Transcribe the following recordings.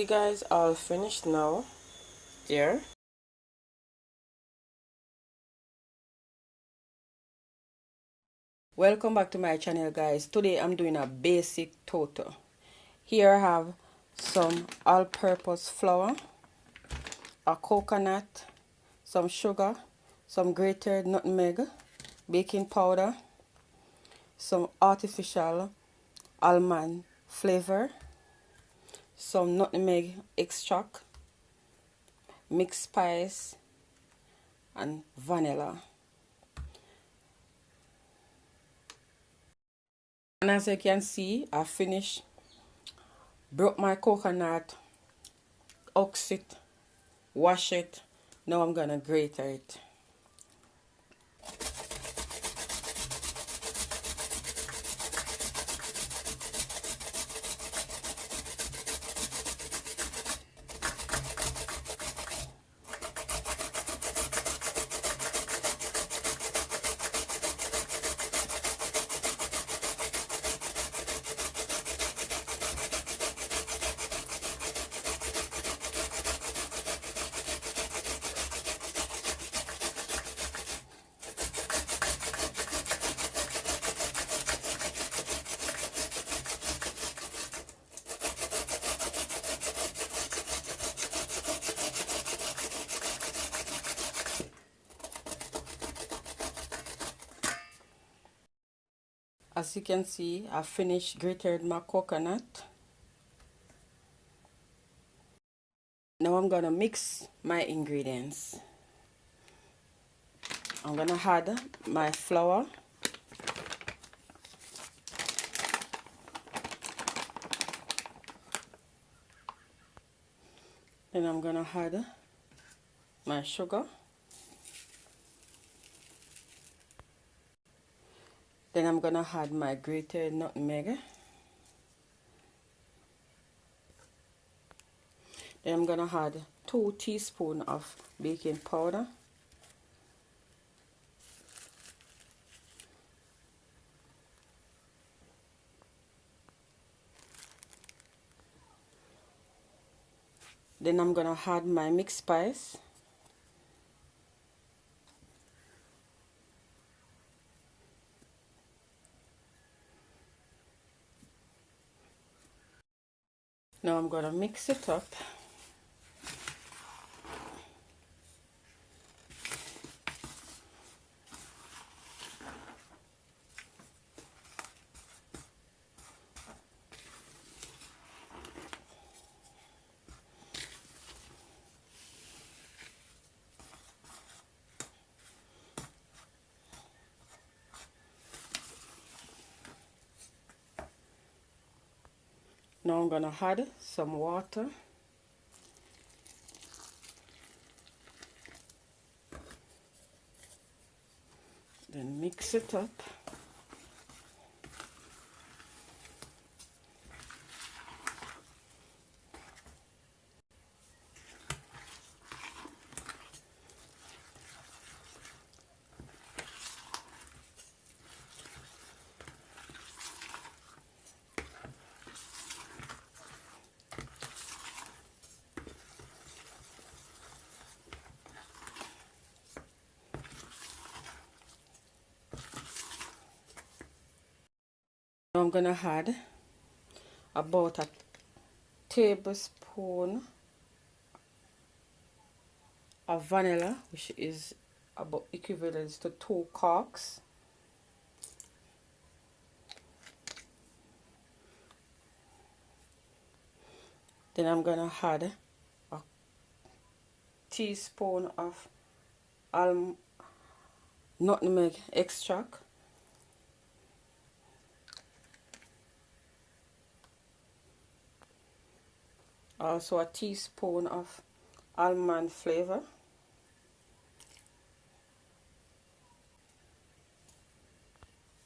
You guys all finished now there. Welcome back to my channel, guys. Today I'm doing a basic toto. Here I have some all-purpose flour, a coconut, some sugar, some grated nutmeg, baking powder, some artificial almond flavor, some nutmeg extract, mixed spice, and vanilla. And as you can see, I finished, broke my coconut, ox it, wash it. Now I'm gonna grate it. As you can see, I finished grated my coconut. Now I'm gonna mix my ingredients. I'm gonna add my flour, then I'm gonna add my sugar, then I'm gonna add my grated nutmeg, then I'm gonna add 2 teaspoons of baking powder, then I'm gonna add my mixed spice, now I'm gonna mix it up. Now I'm gonna add some water, then mix it up. Now I'm gonna add about a tablespoon of vanilla, which is about equivalent to 2 corks. Then I'm gonna add a teaspoon of nutmeg extract, also a teaspoon of almond flavor,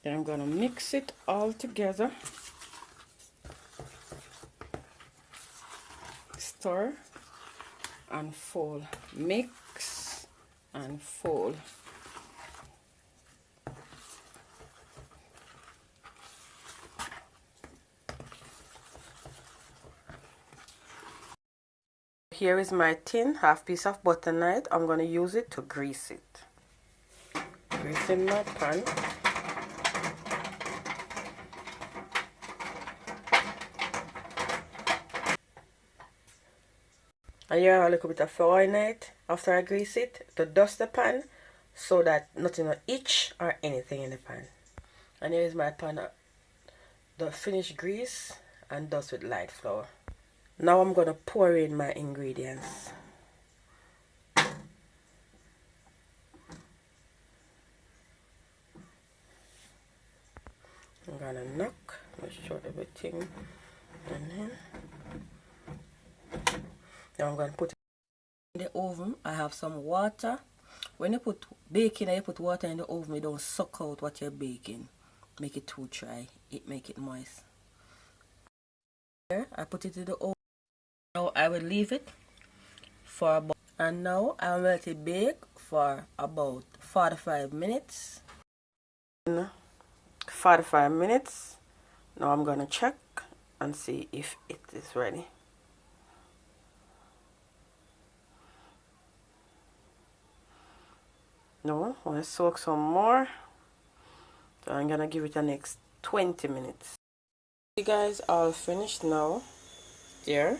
then I'm gonna mix it all together, stir and fold, mix and fold. Here is my tin, half piece of butter knife. I'm going to use it to grease it. Greasing my pan. And here a little bit of flour in it after I grease it to dust the pan so that nothing will itch or anything in the pan. And here is my pan, the finished grease and dust with light flour. Now I'm going to pour in my ingredients. I'm going to knock, make sure everything in here. Now I'm going to put it in the oven. I have some water. When you put baking and you put water in the oven, you don't suck out what you're baking. Make it too dry. It make it moist. Here, I put it in the oven. Now I will leave it for about, and now I'll let it bake for about 45 minutes. 45 minutes. Now I'm gonna check and see if it is ready. No, I want to soak some more. So I'm gonna give it the next 20 minutes. You guys, all finished now. There.